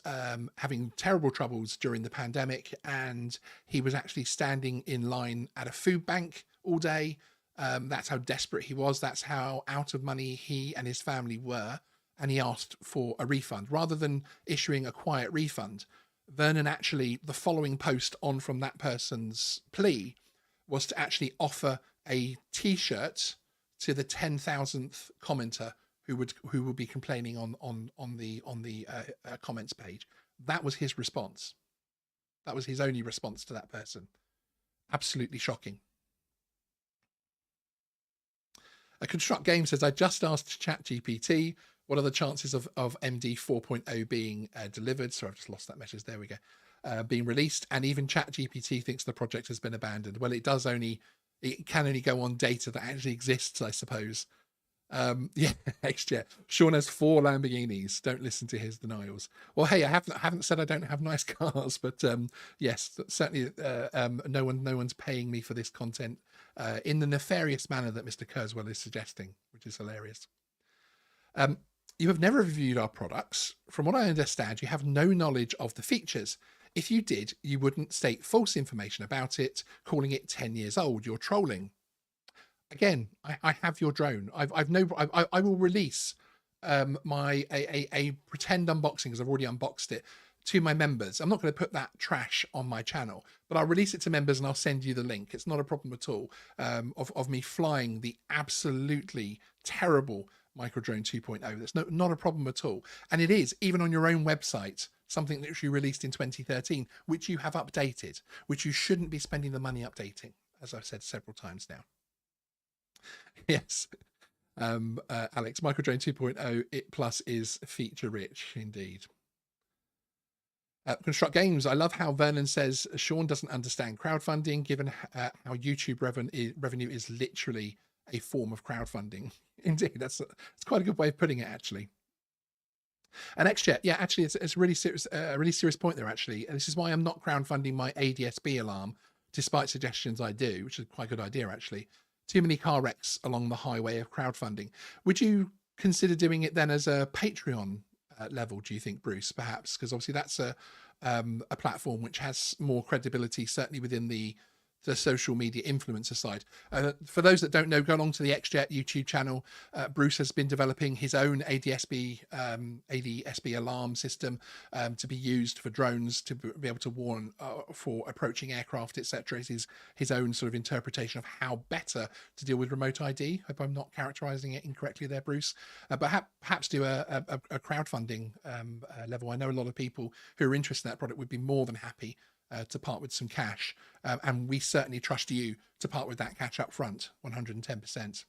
having terrible troubles during the pandemic, and he was actually standing in line at a food bank all day. That's how desperate he was. That's how out of money he and his family were. And he asked for a refund. Rather than issuing a quiet refund, Vernon actually, the following post on from that person's plea was to actually offer a t-shirt to the 10,000th commenter who would be complaining on the comments page. That was his response. That was his only response to that person. Absolutely shocking. A Construct Game says, I just asked ChatGPT, what are the chances of MD 4.0 being delivered? Sorry, I've just lost that message. There we go. Being released. And even ChatGPT thinks the project has been abandoned. Well, it can only go on data that actually exists, I suppose. Yeah, XJet. Sean has 4 Lamborghinis. Don't listen to his denials. Well, hey, I haven't said I don't have nice cars, but yes, certainly no one's paying me for this content in the nefarious manner that Mr. Kerswell is suggesting, which is hilarious. You have never reviewed our products. From what I understand, you have no knowledge of the features. If you did, you wouldn't state false information about it, calling it 10 years old. You're trolling. Again, I have your drone. I will release a pretend unboxing, because I've already unboxed it, to my members. I'm not going to put that trash on my channel, but I'll release it to members and I'll send you the link. It's not a problem at all, of me flying the absolutely terrible Microdrone 2.0. That's not a problem at all. And it is, even on your own website, something that you released in 2013, which you have updated, which you shouldn't be spending the money updating, as I've said several times now. Yes. Alex, Microdrone 2.0 it plus is feature rich indeed. Construct Games, I love how Vernon says Sean doesn't understand crowdfunding, given how YouTube revenue is literally a form of crowdfunding. Indeed, that's quite a good way of putting it, actually. And XJet, yeah, actually, it's a really serious point there, actually. And this is why I'm not crowdfunding my ADSB alarm, despite suggestions I do, which is quite a good idea, actually. Too many car wrecks along the highway of crowdfunding. Would you consider doing it then as a Patreon level, do you think, Bruce, perhaps? Because obviously that's a platform which has more credibility, certainly within the social media influencer side. For those that don't know, go along to the XJet YouTube channel. Bruce has been developing his own ADSB alarm system to be used for drones, to be able to warn for approaching aircraft, etc. Is his own sort of interpretation of how better to deal with remote ID. Hope I'm not characterizing it incorrectly there, Bruce. But perhaps do a crowdfunding level. I know a lot of people who are interested in that product would be more than happy to part with some cash, and we certainly trust you to part with that cash up front, 110%.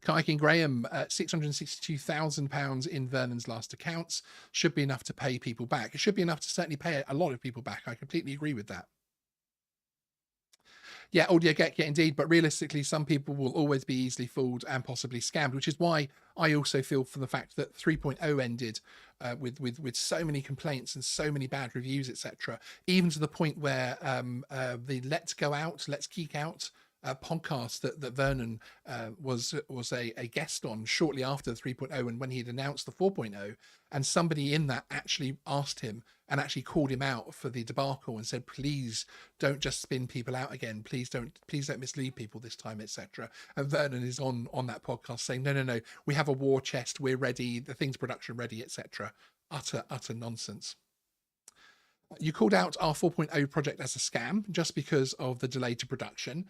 Kayaking Graham, £662,000 in Vernon's last accounts should be enough to pay people back. It should be enough to certainly pay a lot of people back. I completely agree with that. Yeah, audio get indeed, but realistically, some people will always be easily fooled and possibly scammed, which is why I also feel for the fact that 3.0 ended with so many complaints and so many bad reviews, etc. Even to the point where the Let's Go Out, Let's Geek Out podcast that Vernon was a guest on shortly after the 3.0 and when he had announced the 4.0, and somebody in that actually asked him and actually called him out for the debacle and said, please don't just spin people out again, please don't mislead people this time, etc. And Vernon is on that podcast saying, no, we have a war chest, we're ready, the thing's production ready, etc. Utter nonsense. You called out our 4.0 project as a scam just because of the delay to production.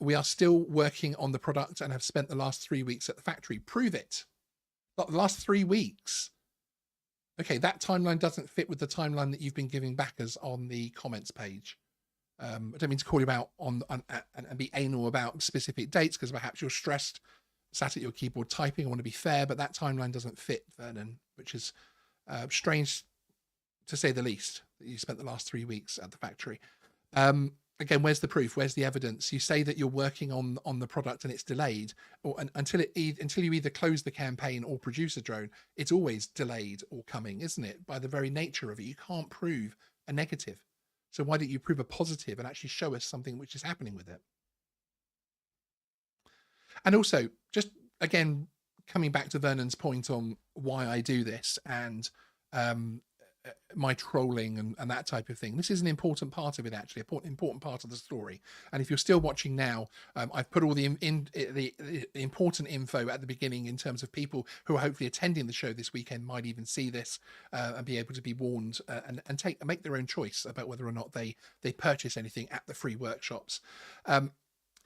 We are still working on the product and have spent the last 3 weeks at the factory. Prove it. The last 3 weeks. Okay, that timeline doesn't fit with the timeline that you've been giving backers on the comments page. I don't mean to call you out and be anal about specific dates because perhaps you're stressed, sat at your keyboard typing. I want to be fair, but that timeline doesn't fit, Vernon, which is strange to say the least, that you spent the last 3 weeks at the factory. Again, where's the proof? Where's the evidence? You say that you're working on the product and it's delayed, until you either close the campaign or produce a drone. It's always delayed or coming, isn't it? By the very nature of it, you can't prove a negative. So why don't you prove a positive and actually show us something which is happening with it? And also, just again, coming back to Vernon's point on why I do this and my trolling and that type of thing. This is an important part of it, actually, an important part of the story. And if you're still watching now, I've put all the important info at the beginning in terms of people who are hopefully attending the show this weekend might even see this and be able to be warned and make their own choice about whether or not they purchase anything at the free workshops.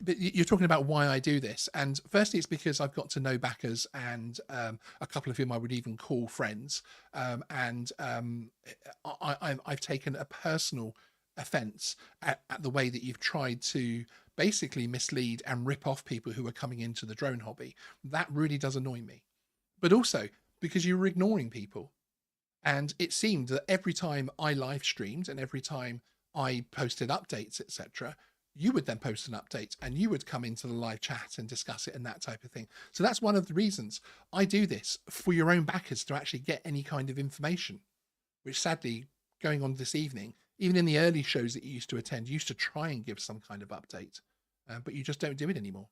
But you're talking about why I do this, and firstly it's because I've got to know backers and a couple of whom I would even call friends, and I've taken a personal offence at the way that you've tried to basically mislead and rip off people who are coming into the drone hobby. That really does annoy me, but also because you were ignoring people, and it seemed that every time I live streamed and every time I posted updates, etc., you would then post an update and you would come into the live chat and discuss it and that type of thing. So that's one of the reasons I do this, for your own backers to actually get any kind of information, which sadly, going on this evening, even in the early shows that you used to attend, you used to try and give some kind of update, but you just don't do it anymore,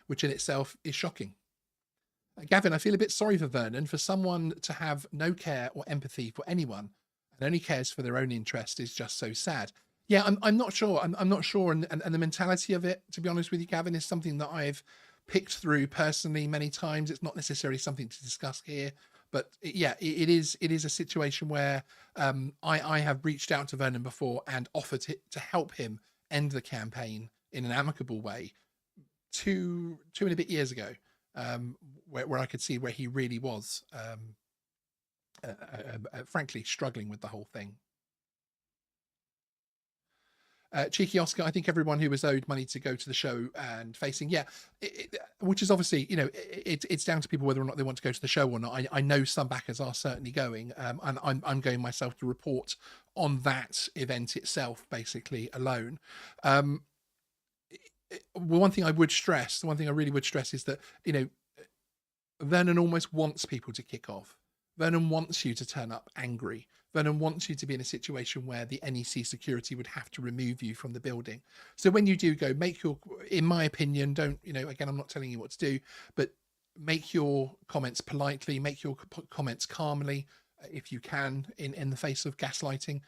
which in itself is shocking. Gavin, I feel a bit sorry for Vernon. For someone to have no care or empathy for anyone and only cares for their own interest is just so sad. Yeah, I'm not sure. I'm not sure, and the mentality of it, to be honest with you, Gavin, is something that I've picked through personally many times. It's not necessarily something to discuss here, but yeah, it is a situation where I have reached out to Vernon before and offered to help him end the campaign in an amicable way two and a bit years ago, where I could see where he really was, frankly, struggling with the whole thing. Cheeky Oscar, I think everyone who was owed money to go to the show and facing, which is obviously, it's down to people whether or not they want to go to the show or not. I know some backers are certainly going, and I'm going myself to report on that event itself, basically alone. One thing I would stress, the one thing I really would stress is that, Vernon almost wants people to kick off. Vernon wants you to turn up angry. Vernon wants you to be in a situation where the NEC security would have to remove you from the building. So when you do go, in my opinion, don't, again, I'm not telling you what to do, but make your comments politely, make your comments calmly, if you can, in the face of gaslighting.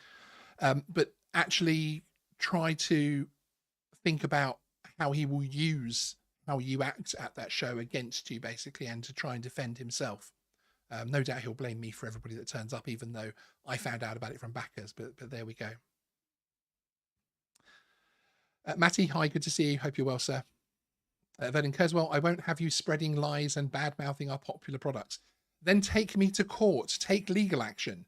But actually try to think about how he will use how you act at that show against you, basically, and to try and defend himself. No doubt he'll blame me for everybody that turns up, even though I found out about it from backers, but there we go. Matty, hi, good to see you. Hope you're well, sir. Vernon Kerswell, I won't have you spreading lies and bad-mouthing our popular products. Then take me to court, take legal action.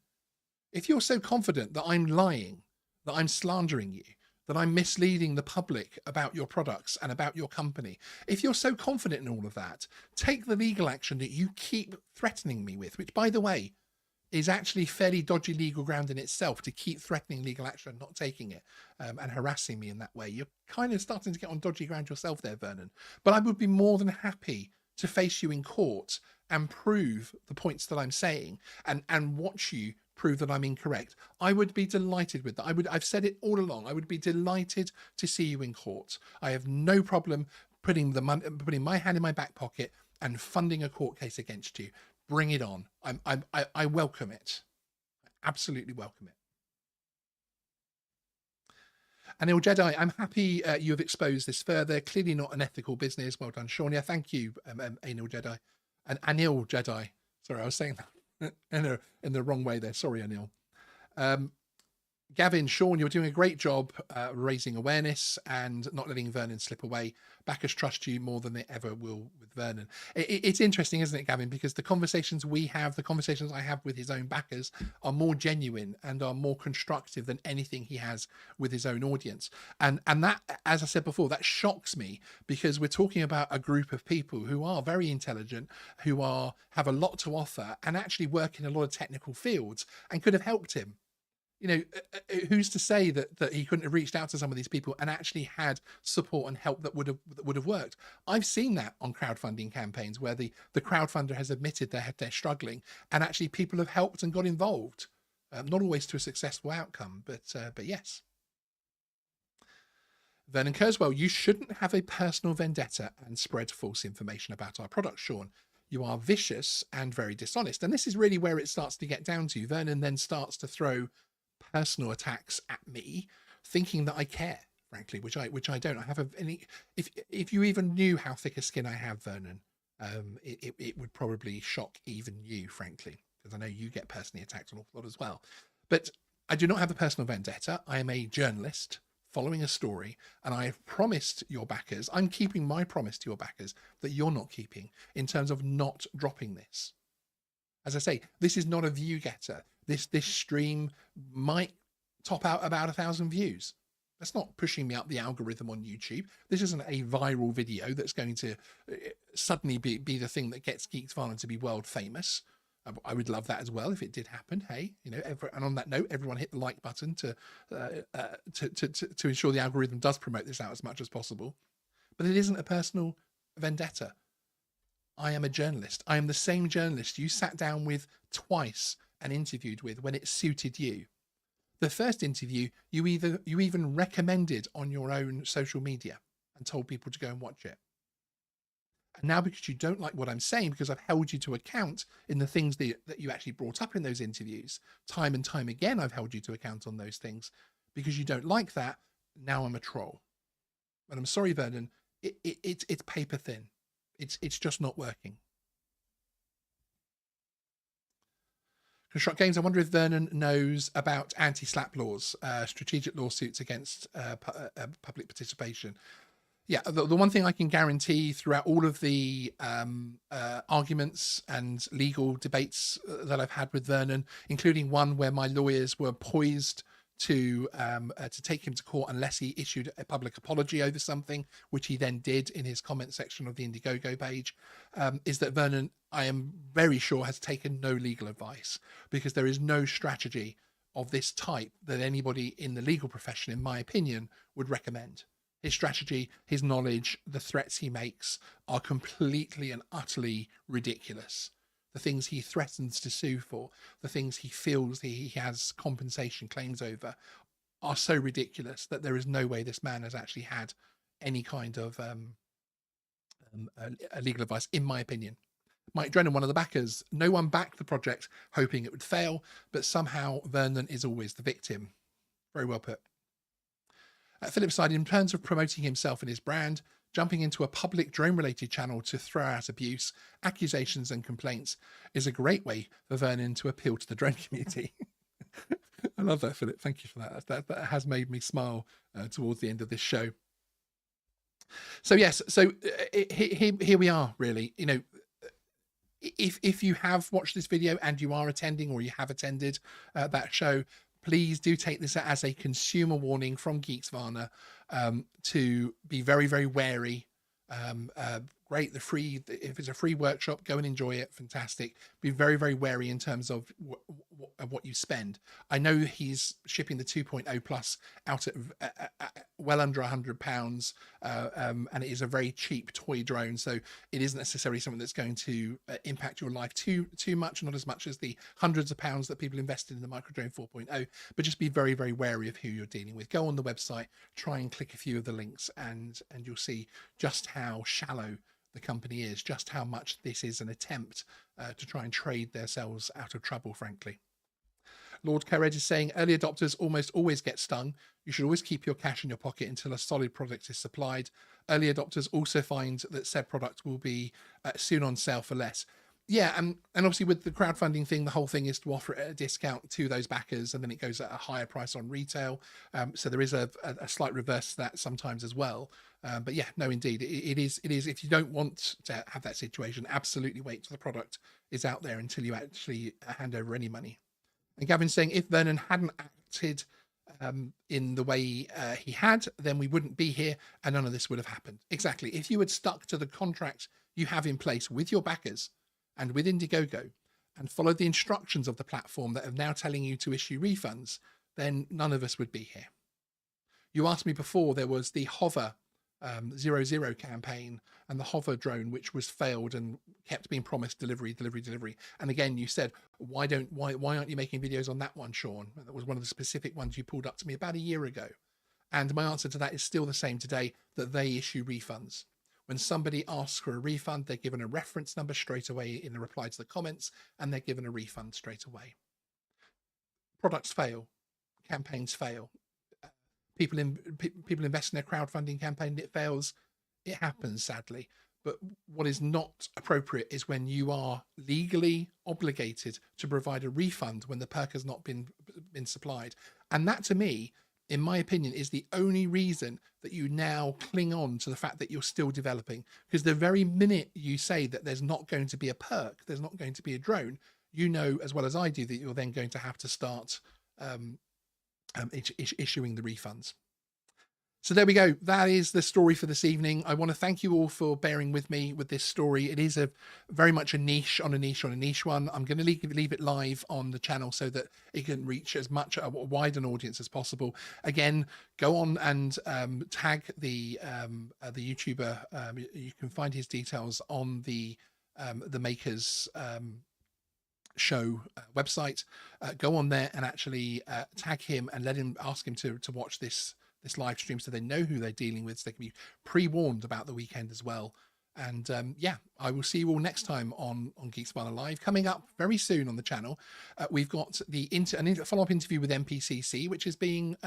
If you're so confident that I'm lying, that I'm slandering you, that I'm misleading the public about your products and about your company, if you're so confident in all of that, take the legal action that you keep threatening me with, which, by the way, is actually fairly dodgy legal ground in itself, to keep threatening legal action, not taking it, and harassing me in that way. You're kind of starting to get on dodgy ground yourself there, Vernon. But I would be more than happy to face you in court and prove the points that I'm saying, and watch you prove that I'm incorrect. I would be delighted with that. I've said it all along. I would be delighted to see you in court. I have no problem putting my hand in my back pocket and funding a court case against you. Bring it on. I welcome it. I absolutely welcome it. Anil Jedi, I'm happy you have exposed this further. Clearly not an ethical business. Well done, Sean. Yeah, thank you, Anil Jedi. And Anil Jedi. Sorry, I was saying that in the wrong way there. Sorry, Anil. Gavin, Sean, you're doing a great job raising awareness and not letting Vernon slip away. Backers trust you more than they ever will with Vernon. It's interesting, isn't it, Gavin? Because the conversations we have, the conversations I have with his own backers, are more genuine and are more constructive than anything he has with his own audience. And that, as I said before, that shocks me, because we're talking about a group of people who are very intelligent, who have a lot to offer, and actually work in a lot of technical fields, and could have helped him. You know, who's to say that he couldn't have reached out to some of these people and actually had support and help that would have worked? I've seen that on crowdfunding campaigns where the crowdfunder has admitted they're struggling, and actually people have helped and got involved. Not always to a successful outcome, but yes. Vernon Kerswell, you shouldn't have a personal vendetta and spread false information about our product, Sean. You are vicious and very dishonest. And this is really where it starts to get down to. Vernon then starts to throw personal attacks at me, thinking that I care, frankly, which I don't. I have if you even knew how thick a skin I have, Vernon, it would probably shock even you, frankly, because I know you get personally attacked an awful lot as well. But I do not have a personal vendetta. I am a journalist following a story, and I have promised your backers, I'm keeping my promise to your backers that you're not keeping, in terms of not dropping this. As I say, this is not a view getter. This stream might top out about 1,000 views. That's not pushing me up the algorithm on YouTube. This isn't a viral video that's going to suddenly be the thing that gets Geeksvana to be world famous. I would love that as well if it did happen. Hey, you know, and on that note, everyone hit the like button to ensure the algorithm does promote this out as much as possible. But it isn't a personal vendetta. I am a journalist. I am the same journalist you sat down with twice and interviewed with when it suited you. The first interview you even recommended on your own social media and told people to go and watch it. And now, because you don't like what I'm saying, because I've held you to account in the things that you actually brought up in those interviews, time and time again, I've held you to account on those things. Because you don't like that, now I'm a troll. And I'm sorry, Vernon, it's paper thin. It's just not working. Construct Games, I wonder if Vernon knows about anti-slap laws, strategic lawsuits against public participation. Yeah, the one thing I can guarantee throughout all of the arguments and legal debates that I've had with Vernon, including one where my lawyers were poised to take him to court unless he issued a public apology over something, which he then did in his comment section of the Indiegogo page, is that Vernon, I am very sure, has taken no legal advice, because there is no strategy of this type that anybody in the legal profession, in my opinion, would recommend. His strategy, his knowledge, the threats he makes are completely and utterly ridiculous. The things he threatens to sue for, the things he feels he has compensation claims over, are so ridiculous that there is no way this man has actually had any kind of legal advice, in my opinion. Mike Drennan, one of the backers, no one backed the project hoping it would fail, but somehow Vernon is always the victim. Very well put. Philip side, in terms of promoting himself and his brand, jumping into a public drone-related channel to throw out abuse, accusations and complaints is a great way for Vernon to appeal to the drone community. I love that, Philip. Thank you for that. That has made me smile towards the end of this show. So yes, so here we are, really. You know, if you have watched this video and you are attending, or you have attended that show, please do take this as a consumer warning from Geeksvana, to be very, very wary. Great, if it's a free workshop, go and enjoy it. Fantastic. Be very, very wary in terms of what you spend. I know he's shipping the 2.0 plus out at well under £100, and it is a very cheap toy drone, so it isn't necessarily something that's going to impact your life too much, not as much as the hundreds of pounds that people invested in the Microdrone 4.0. But just be very, very wary of who you're dealing with. Go on the website, try and click a few of the links, and you'll see just how shallow the company is, just how much this is an attempt to try and trade themselves out of trouble, frankly. Lord Courage is saying early adopters almost always get stung. You should always keep your cash in your pocket until a solid product is supplied. Early adopters also find that said product will be soon on sale for less. Yeah, and obviously with the crowdfunding thing, the whole thing is to offer it at a discount to those backers, and then it goes at a higher price on retail. So there is a slight reverse to that sometimes as well. But yeah, no, indeed, it is. If you don't want to have that situation, absolutely wait till the product is out there until you actually hand over any money. And Gavin's saying if Vernon hadn't acted in the way he had, then we wouldn't be here and none of this would have happened. Exactly. If you had stuck to the contract you have in place with your backers and with Indiegogo and followed the instructions of the platform that are now telling you to issue refunds, then none of us would be here. You asked me before, there was the Hover 00 campaign and the Hover drone, which was failed and kept being promised delivery. And again, you said, why aren't you making videos on that one, Sean? That was one of the specific ones you pulled up to me about a year ago. And my answer to that is still the same today, that they issue refunds. When somebody asks for a refund, they're given a reference number straight away in the reply to the comments, and they're given a refund straight away. Products fail, campaigns fail. People invest in a crowdfunding campaign, it fails. It happens, sadly. But what is not appropriate is when you are legally obligated to provide a refund when the perk has not been supplied. And that, to me, in my opinion, is the only reason that you now cling on to the fact that you're still developing. Because the very minute you say that there's not going to be a perk, there's not going to be a drone, you know as well as I do that you're then going to have to start issuing the refunds. So there we go. That is the story for this evening. I want to thank you all for bearing with me with this story. It is a very much a niche on a niche on a niche one. I'm going to leave it live on the channel so that it can reach as much a wide an audience as possible. Again, go on and tag the YouTuber. You can find his details on the Makers show website. Go on there and actually tag him and ask him to watch this live stream so they know who they're dealing with, so they can be pre-warned about the weekend as well. And yeah, I will see you all next time on Geeksvana Live. Coming up very soon on the channel, we've got a follow-up interview with MPCC, which is being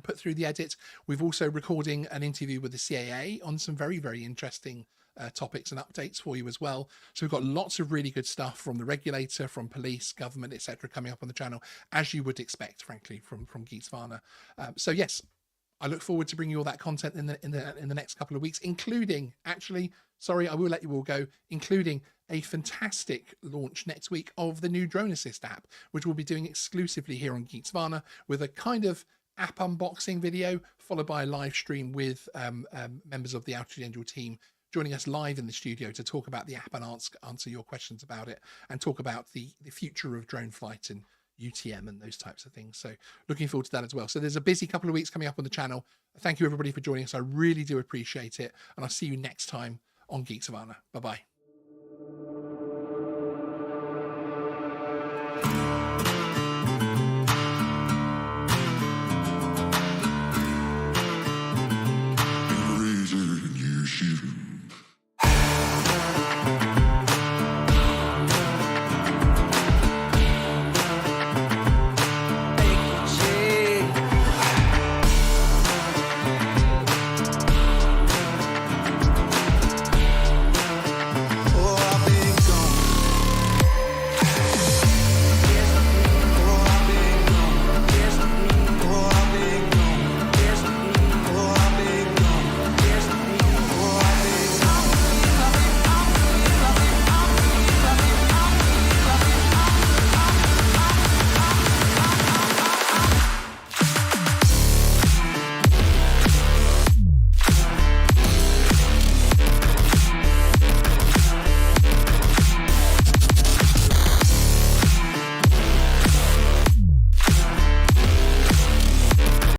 put through the edit. We've also recording an interview with the CAA on some very, very interesting topics and updates for you as well. So we've got lots of really good stuff from the regulator, from police, government, etc., coming up on the channel, as you would expect, frankly, from Geeksvana. So yes, I look forward to bringing you all that content in the next couple of weeks, including, actually, sorry, I will let you all go, including a fantastic launch next week of the new Drone Assist app, which we'll be doing exclusively here on Geeksvana, with a kind of app unboxing video followed by a live stream with members of the Altitude Angel team joining us live in the studio to talk about the app and answer your questions about it, and talk about the future of drone flight and UTM and those types of things. So looking forward to that as well. So there's a busy couple of weeks coming up on the channel. Thank you everybody for joining us. I really do appreciate it. And I'll see you next time on Geeksvana. Bye-bye.